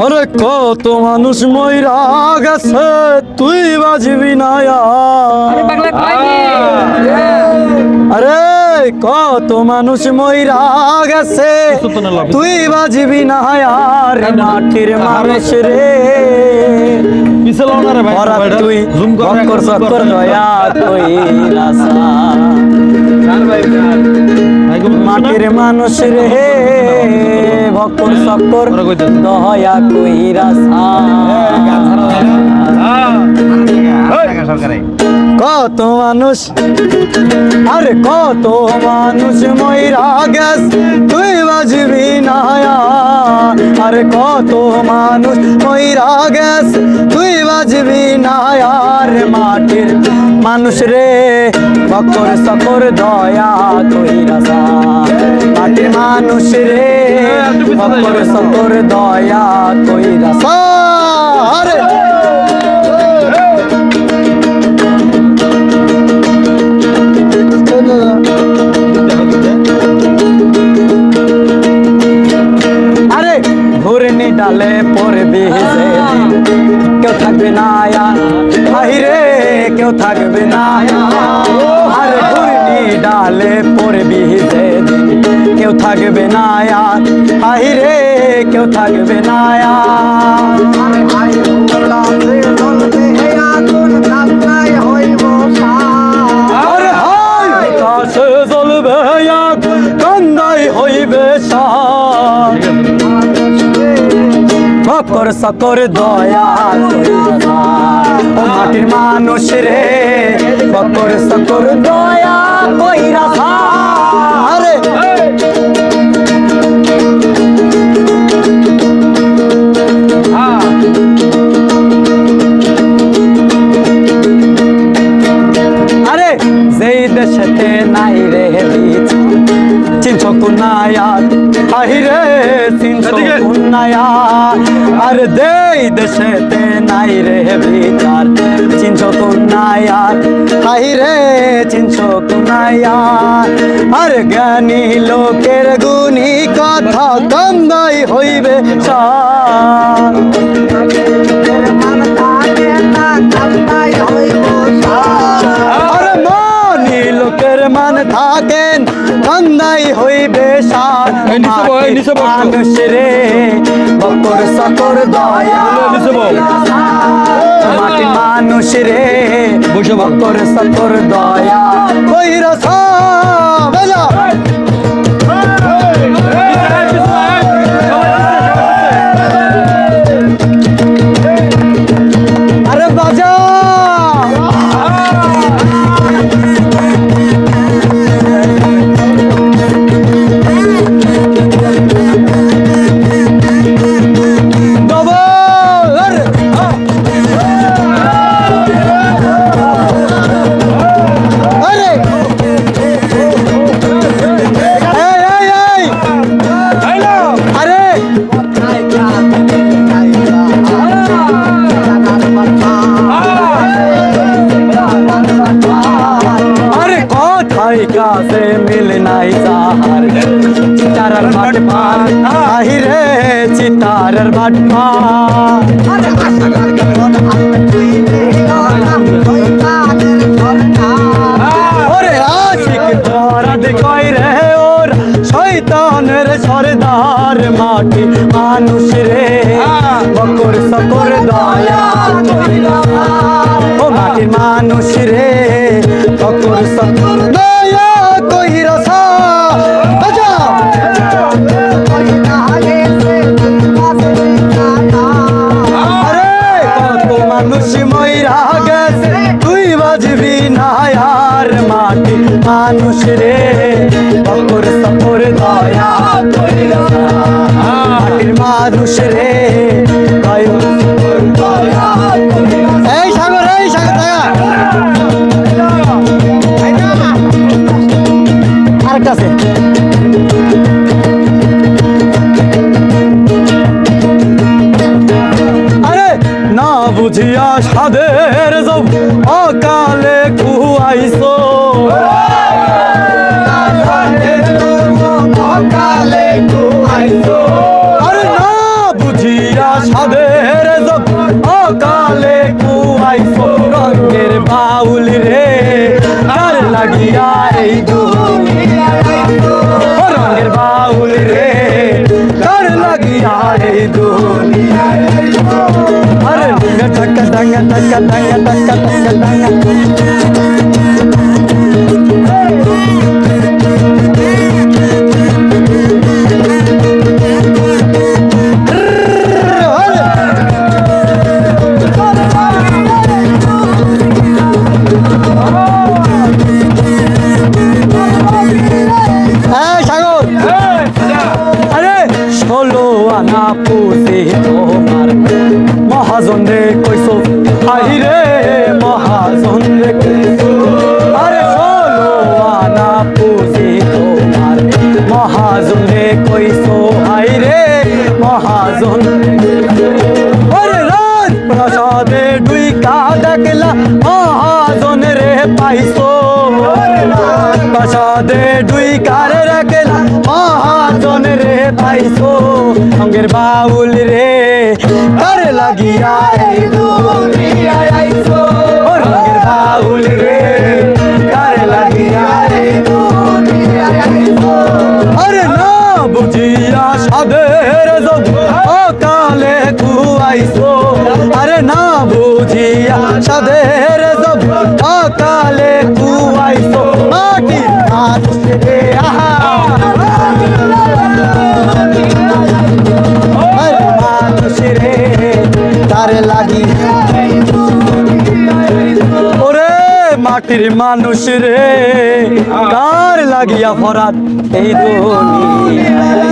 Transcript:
আরে কত মানুষ মইরা গেছে তুই বাজবি না আরে কত মানুষ মইরা গেছে তুই বাজবি না আর মাটির মানুষ রে তুই চক্কর চক্কর দয়া কইরা মাটির মানুষ রে ভক্কর চক্কর দয়া কইরা কত মানুষ আরে কত মানুষ মইরা গেছ তুই বাজবি না আরে কত মানুষ মইরা গেছ তুই বাজবি না আর মাটির মানুষ রে ভক্কর চক্কর দয়া কইরা মাটির মানুষ রে ভক্কর চক্কর দয়া কইরা আরে আরে ঘুরনি ডালে পড়বি কেউ থাকবে না আহিরে কেউ থাকবে না আরে ঘুরনি ডালে পড়বি যেদিন কেউ থাকবে না আহিরে কেউ থাকবে না কান্দাই হইবে ভক্কর চক্কর দয়া মাটির মানুষ রে ভক্কর চক্কর দয়া কইরা আরে আরে যেই দেশেতে নাই রে চিনছ কুনায়া আহিরে চিনছ কুনায়া আরে দেই দেশেতে নাই রে বিচার চিনছ কুনায়া আহিরে চিনছ কুনায়া আর জ্ঞানী লোকের গুণী কথা কান্দাই হইবে আরে মানি লোকের মান থাকেন কান্দাই হইবে মানুষ রে ভক্কর চক্কর দয়া মাটি মানুষ রে ভক্কর চক্কর দয়া কইরা বেলা আরে বাজা কাছে মিল নাই সাহার চিতারার ভাট পার আহিরে চিতারার ভাট পার ওরে আশিক ধরাদ কই রে ওর শয়তানের সরদার মাটি মানুষ রে ভক্কর চক্কর দয়া ও মাটির মানুষ রে ভক্কর চক্কর মানুষ রে ভক্কর চক্কর দয়া মাটির মানুষ রে এই সাগর আরেকটা আছে আরে না বুঝিয়া সাদের যাব অকালে খুয়াইছো আরে না বুঝিয়া সাদের জব অকালে কুয়াইছো রঙের বাউল রে কার লাগিয়া এই দুনিয়ায় আইছো রঙের বাউল রে কার লাগিয়া এই দুনিয়ায় আইছো আরে টাকা টাকা টাকা টাকা টাকা টাকা টাকা আনা পুষি তোমার মহাজন রে কইছো হাই রে মহাজন রে কইছো আরে ষোলো আনা পুষি তোমার মহাজন রে কইছো হাই রে মহাজন আরে রাজ প্রসাদে ডুইকা দেখলা মহাজন রে পাইছো প্রসাদে ডুইকার রাখলা মহাজন রে পাইছো রঙের বাউল রে কার লাগিয়া এই দুনিয়ায় আইছো রঙের বাউল রে কার লাগিয়া এই দুনিয়ায় আইছো আরে না বুঝিয়া সাদের জব অকালে কুয়াইছো আরে না বুঝিয়া সাদের জব অকালে কুয়াইছো মাটির মানুষ রে আহা ওরে মাটির মানুষ রে কার লাগিয়া ফরাত এই দুনিয়ায়